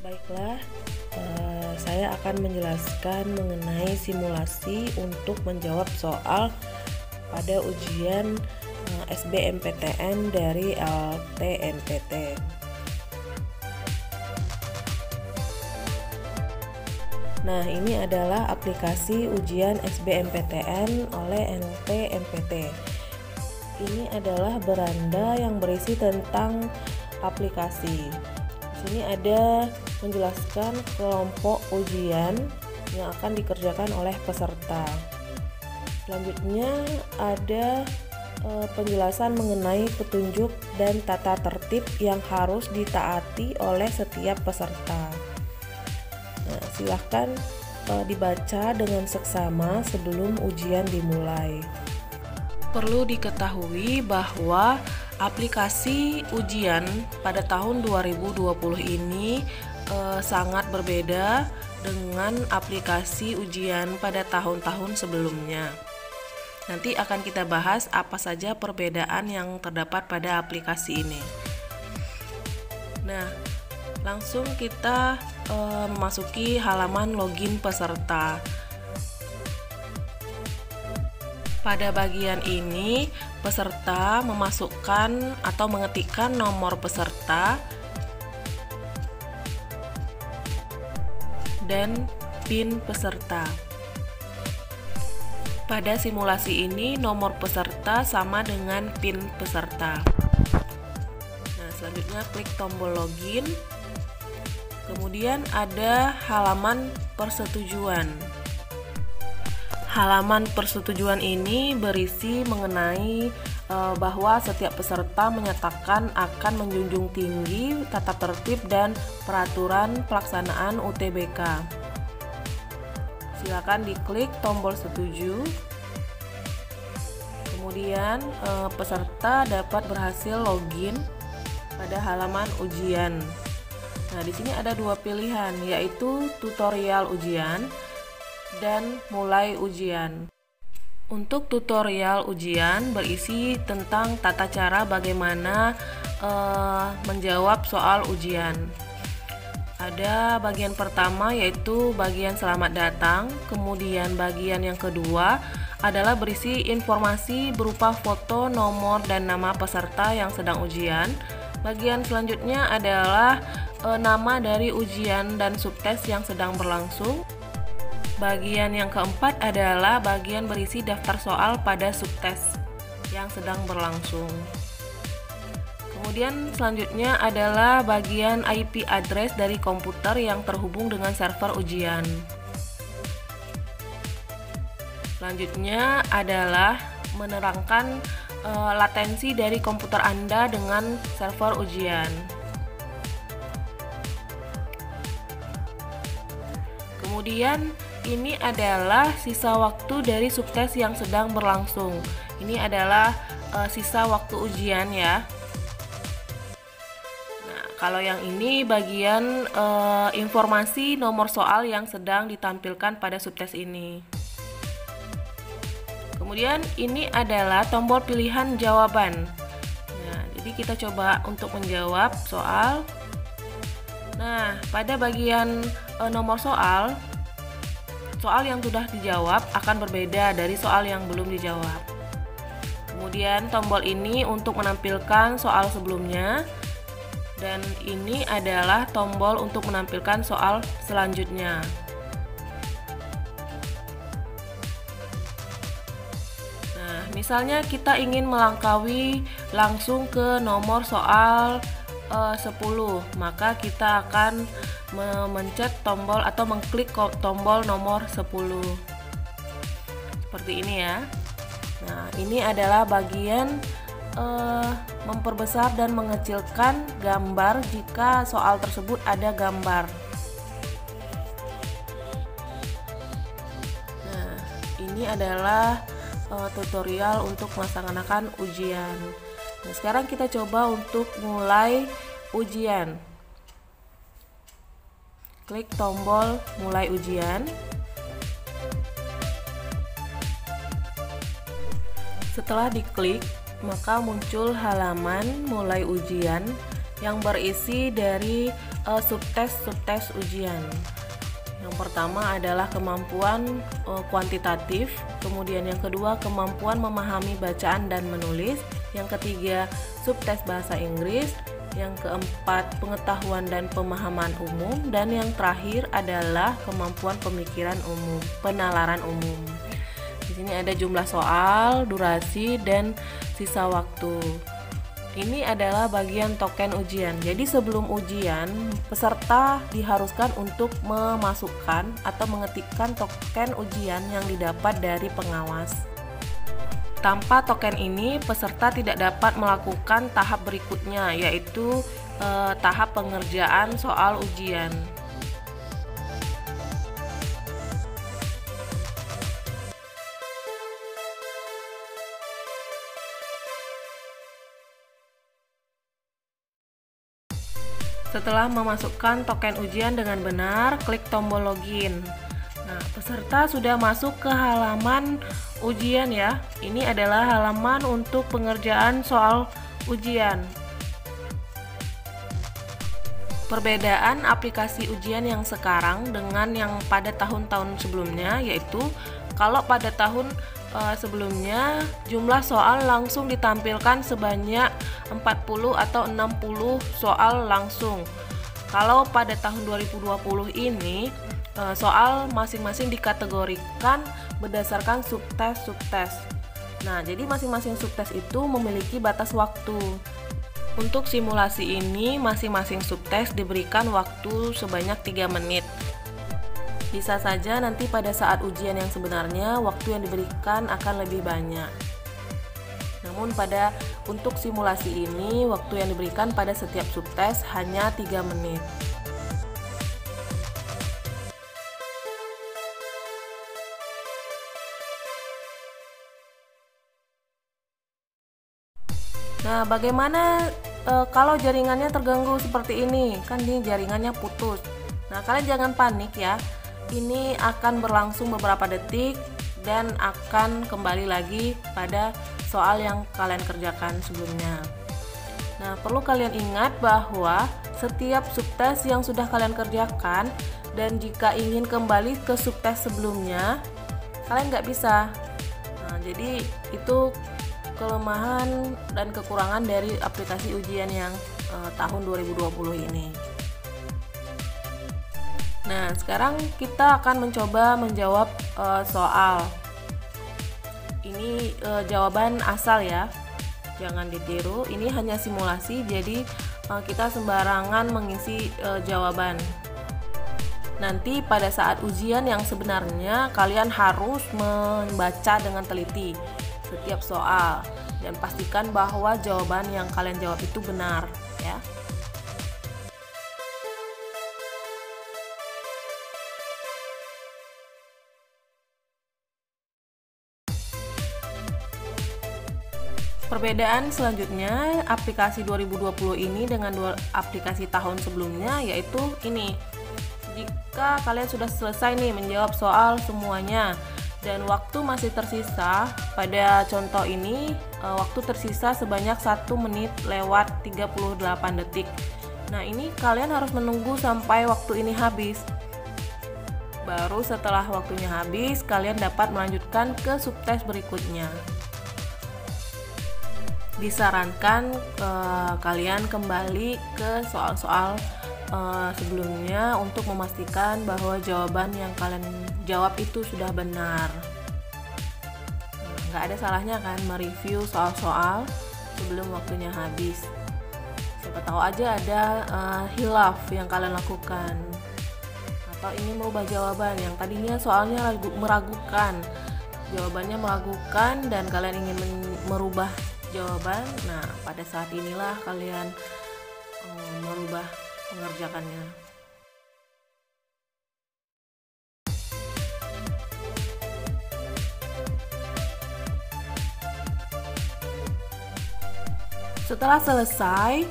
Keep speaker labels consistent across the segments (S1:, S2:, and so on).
S1: Baiklah, saya akan menjelaskan mengenai simulasi untuk menjawab soal pada ujian SBMPTN dari LTMPT. Nah, ini adalah aplikasi ujian SBMPTN oleh LTMPT. Ini adalah beranda yang berisi tentang aplikasi. Di sini ada menjelaskan kelompok ujian yang akan dikerjakan oleh peserta. Selanjutnya ada penjelasan mengenai petunjuk dan tata tertib yang harus ditaati oleh setiap peserta. Nah, silahkan dibaca dengan seksama sebelum ujian dimulai. Perlu diketahui bahwa aplikasi ujian pada tahun 2020 ini sangat berbeda dengan aplikasi ujian pada tahun-tahun sebelumnya. Nanti akan kita bahas apa saja perbedaan yang terdapat pada aplikasi ini. Nah, langsung kita memasuki halaman login peserta. Pada bagian ini, peserta memasukkan atau mengetikkan nomor peserta dan PIN peserta. Pada simulasi ini, nomor peserta sama dengan PIN peserta. Nah, selanjutnya klik tombol login. Kemudian ada halaman persetujuan. Halaman persetujuan ini berisi mengenai bahwa setiap peserta menyatakan akan menjunjung tinggi tata tertib dan peraturan pelaksanaan UTBK. Silakan diklik tombol setuju. Kemudian peserta dapat berhasil login pada halaman ujian. Nah, di sini ada dua pilihan, yaitu tutorial ujian dan mulai ujian. Untuk tutorial ujian berisi tentang tata cara bagaimana menjawab soal ujian. Ada bagian pertama yaitu bagian selamat datang, kemudian bagian yang kedua adalah berisi informasi berupa foto, nomor, dan nama peserta yang sedang ujian. Bagian selanjutnya adalah nama dari ujian dan subtes yang sedang berlangsung. Bagian yang keempat adalah bagian berisi daftar soal pada subtes yang sedang berlangsung. Kemudian selanjutnya adalah bagian IP address dari komputer yang terhubung dengan server ujian. Selanjutnya adalah menerangkan latensi dari komputer Anda dengan server ujian. Kemudian ini adalah sisa waktu dari subtes yang sedang berlangsung. Ini adalah sisa waktu ujian ya. Nah, kalau yang ini bagian informasi nomor soal yang sedang ditampilkan pada subtes ini. Kemudian ini adalah tombol pilihan jawaban. Nah, jadi kita coba untuk menjawab soal. Nah, pada bagian nomor soal yang sudah dijawab akan berbeda dari soal yang belum dijawab. Kemudian tombol ini untuk menampilkan soal sebelumnya, dan ini adalah tombol untuk menampilkan soal selanjutnya. Nah, misalnya kita ingin melangkaui langsung ke nomor soal 10, maka kita akan memencet tombol atau mengklik tombol nomor 10 seperti ini ya. Nah, ini adalah bagian memperbesar dan mengecilkan gambar jika soal tersebut ada gambar. Nah, ini adalah tutorial untuk melaksanakan ujian. Nah, sekarang kita coba untuk mulai ujian. Klik tombol mulai ujian. Setelah diklik, maka muncul halaman mulai ujian yang berisi dari subtes ujian. Yang pertama adalah kemampuan kuantitatif, kemudian yang kedua kemampuan memahami bacaan dan menulis, yang ketiga subtes bahasa Inggris, yang keempat pengetahuan dan pemahaman umum, dan yang terakhir adalah kemampuan pemikiran umum, penalaran umum. Di sini ada jumlah soal, durasi, dan sisa waktu. Ini adalah bagian token ujian. Jadi sebelum ujian, peserta diharuskan untuk memasukkan atau mengetikkan token ujian yang didapat dari pengawas. Tanpa token ini, peserta tidak dapat melakukan tahap berikutnya, yaitu tahap pengerjaan soal ujian. Setelah memasukkan token ujian dengan benar, klik tombol login. Nah, peserta sudah masuk ke halaman ujian ya. Ini adalah halaman untuk pengerjaan soal ujian. Perbedaan aplikasi ujian yang sekarang dengan yang pada tahun-tahun sebelumnya, yaitu kalau pada tahun sebelumnya jumlah soal langsung ditampilkan sebanyak 40 atau 60 soal langsung. Kalau pada tahun 2020 ini soal masing-masing dikategorikan berdasarkan subtes. Nah, jadi masing-masing subtes itu memiliki batas waktu. Untuk simulasi ini, masing-masing subtes diberikan waktu sebanyak 3 menit. Bisa saja nanti pada saat ujian yang sebenarnya, waktu yang diberikan akan lebih banyak. Namun untuk simulasi ini, waktu yang diberikan pada setiap subtes hanya 3 menit. Nah, bagaimana kalau jaringannya terganggu seperti ini? Kan ini jaringannya putus. Nah, kalian jangan panik ya. Ini akan berlangsung beberapa detik dan akan kembali lagi pada soal yang kalian kerjakan sebelumnya. Nah, perlu kalian ingat bahwa setiap subtes yang sudah kalian kerjakan dan jika ingin kembali ke subtes sebelumnya, kalian nggak bisa. Nah, jadi itu kelemahan dan kekurangan dari aplikasi ujian yang tahun 2020 ini. Nah, sekarang kita akan mencoba menjawab soal. Ini jawaban asal ya, jangan ditiru. Ini hanya simulasi, jadi kita sembarangan mengisi jawaban. Nanti pada saat ujian yang sebenarnya kalian harus membaca dengan teliti setiap soal dan pastikan bahwa jawaban yang kalian jawab itu benar ya. Perbedaan selanjutnya aplikasi 2020 ini dengan aplikasi tahun sebelumnya yaitu ini. Jika kalian sudah selesai nih menjawab soal semuanya dan waktu masih tersisa, pada contoh ini waktu tersisa sebanyak 1 menit lewat 38 detik. Nah, ini kalian harus menunggu sampai waktu ini habis. Baru setelah waktunya habis, kalian dapat melanjutkan ke subtes berikutnya. Disarankan kalian kembali ke soal-soal sebelumnya untuk memastikan bahwa jawaban yang kalian jawab itu sudah benar. Nggak ada salahnya kan mereview soal-soal sebelum waktunya habis. Siapa tahu aja ada hilaf yang kalian lakukan, atau ingin merubah jawaban yang tadinya soalnya meragukan, jawabannya meragukan dan kalian ingin merubah jawaban. Nah, pada saat inilah kalian merubah mengerjakannya. Setelah selesai,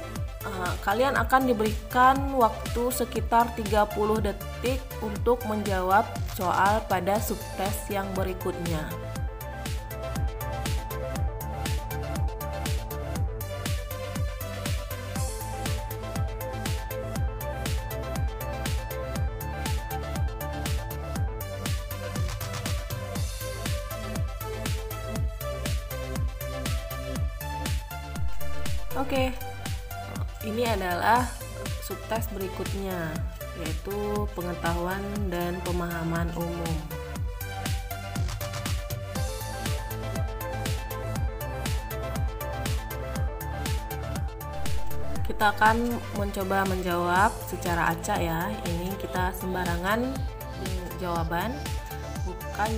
S1: kalian akan diberikan waktu sekitar 30 detik untuk menjawab soal pada subtes yang berikutnya. Oke, ini adalah subtes berikutnya, yaitu pengetahuan dan pemahaman umum. Kita akan mencoba menjawab secara acak ya. Ini kita sembarangan jawaban, bukan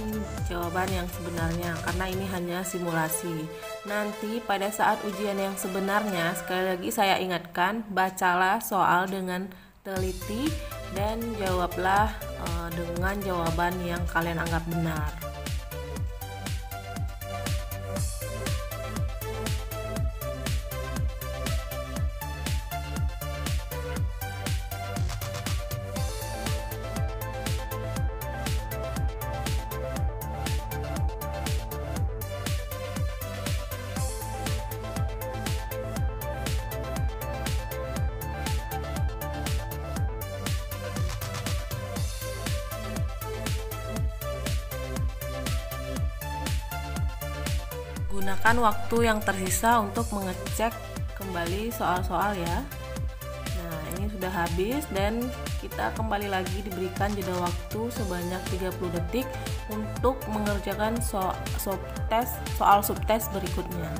S1: jawaban yang sebenarnya, karena ini hanya simulasi. Nanti pada saat ujian yang sebenarnya, sekali lagi saya ingatkan, bacalah soal dengan teliti dan jawablah dengan jawaban yang kalian anggap benar. Gunakan waktu yang tersisa untuk mengecek kembali soal-soal ya. Nah, ini sudah habis dan kita kembali lagi diberikan jeda waktu sebanyak 30 detik untuk mengerjakan soal subtes berikutnya.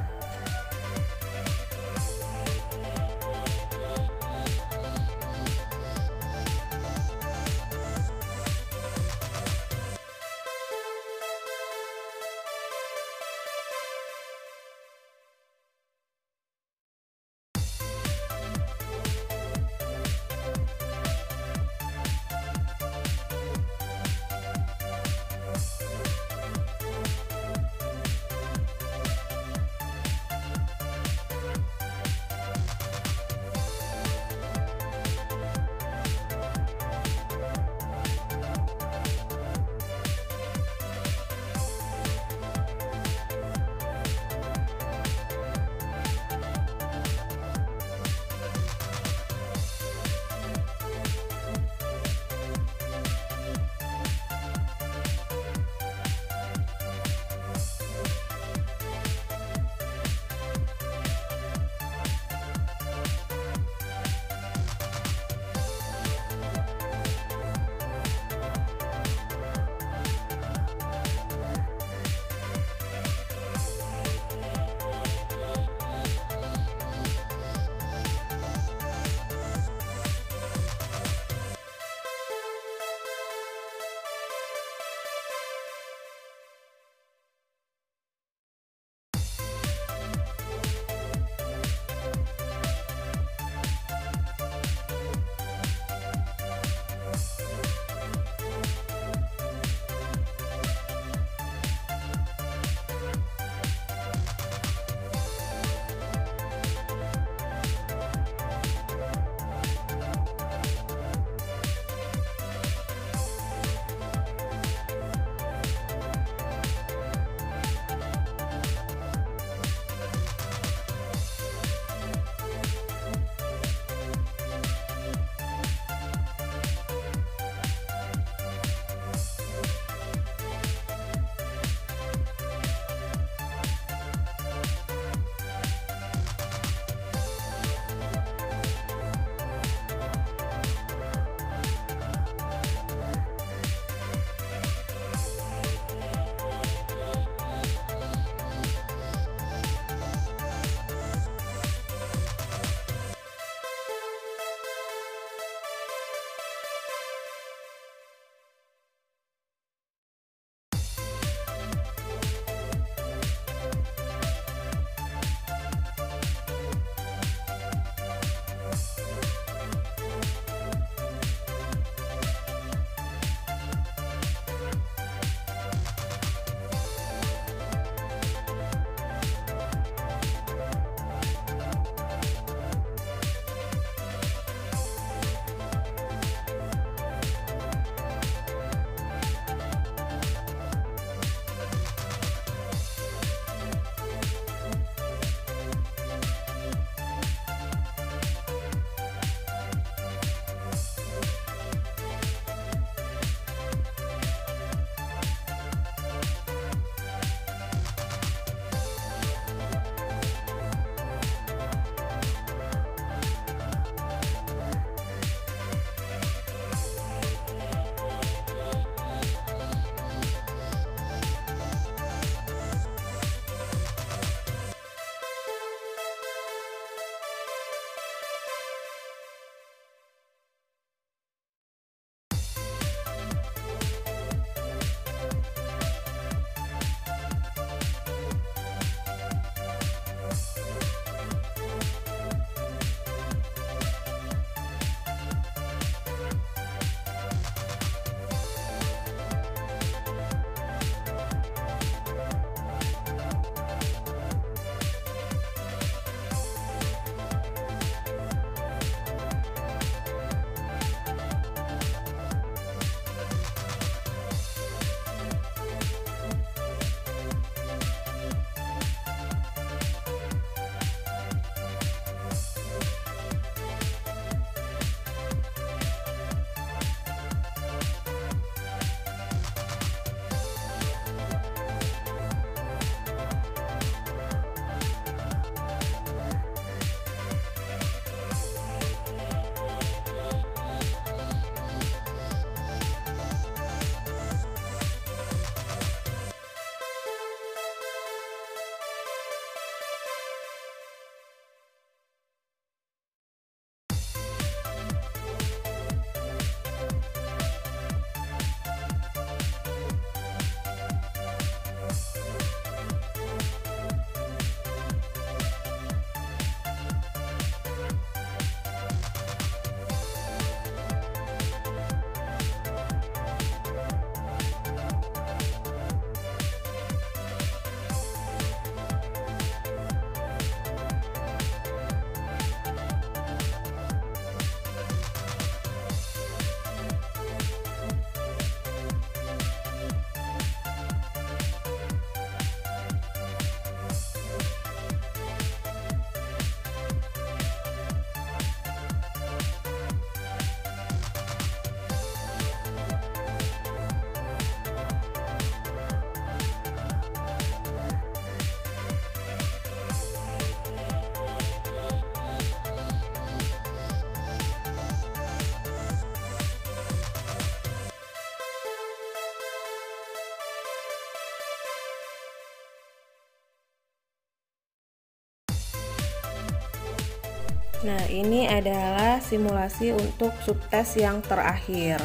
S1: Nah, ini adalah simulasi untuk subtes yang terakhir.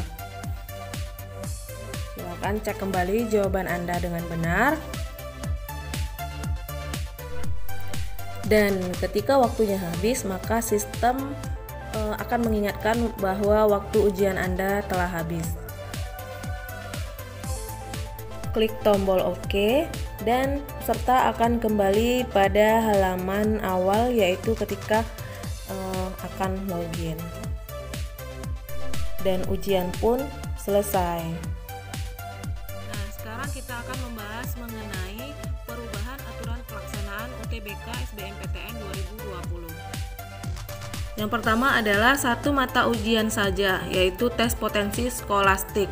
S1: Silakan cek kembali jawaban Anda dengan benar. Dan ketika waktunya habis, maka sistem akan mengingatkan bahwa waktu ujian Anda telah habis. Klik tombol OK dan peserta akan kembali pada halaman awal, yaitu ketika akan login. Dan ujian pun selesai. Nah, sekarang kita akan membahas mengenai perubahan aturan pelaksanaan UTBK SBMPTN 2020. Yang pertama adalah satu mata ujian saja, yaitu tes potensi skolastik.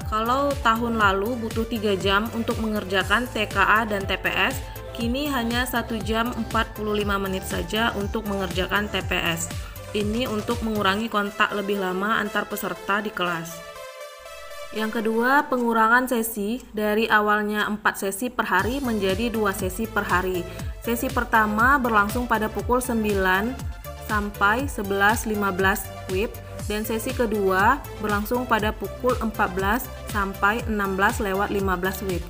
S1: Kalau tahun lalu butuh 3 jam untuk mengerjakan TKA dan TPS, kini hanya 1 jam 45 menit saja untuk mengerjakan TPS. Ini untuk mengurangi kontak lebih lama antar peserta di kelas. Yang kedua, pengurangan sesi dari awalnya 4 sesi per hari menjadi 2 sesi per hari. Sesi pertama berlangsung pada pukul 9 sampai 11.15 WIB dan sesi kedua berlangsung pada pukul 14 sampai 16.15 WIB.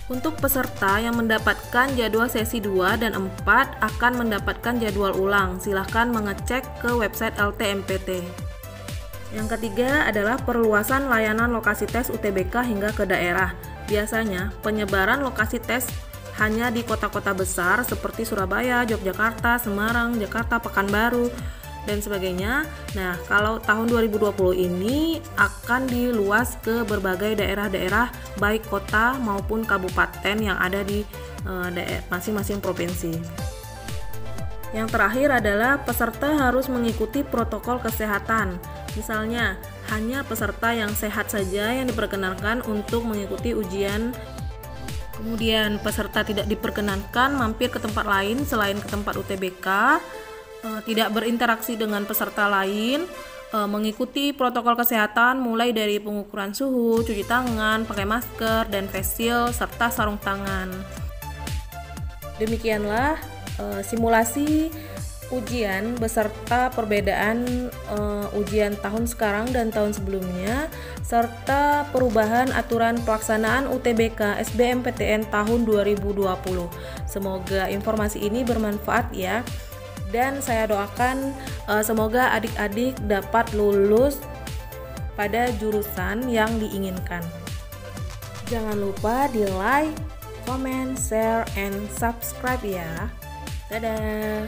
S1: Untuk peserta yang mendapatkan jadwal sesi 2 dan 4 akan mendapatkan jadwal ulang. Silahkan mengecek ke website LTMPT. Yang ketiga adalah perluasan layanan lokasi tes UTBK hingga ke daerah. Biasanya penyebaran lokasi tes hanya di kota-kota besar seperti Surabaya, Yogyakarta, Semarang, Jakarta, Pekanbaru, dan sebagainya. Nah, kalau tahun 2020 ini akan diluas ke berbagai daerah-daerah baik kota maupun kabupaten yang ada di masing-masing provinsi. Yang terakhir adalah peserta harus mengikuti protokol kesehatan. Misalnya, hanya peserta yang sehat saja yang diperkenankan untuk mengikuti ujian. Kemudian peserta tidak diperkenankan mampir ke tempat lain selain ke tempat UTBK, tidak berinteraksi dengan peserta lain, mengikuti protokol kesehatan mulai dari pengukuran suhu, cuci tangan, pakai masker dan face shield, serta sarung tangan. Demikianlah simulasi ujian beserta perbedaan ujian tahun sekarang dan tahun sebelumnya, serta perubahan aturan pelaksanaan UTBK SBMPTN tahun 2020. Semoga informasi ini bermanfaat ya, dan saya doakan semoga adik-adik dapat lulus pada jurusan yang diinginkan. Jangan lupa di like, comment, share, and subscribe ya. Dadah.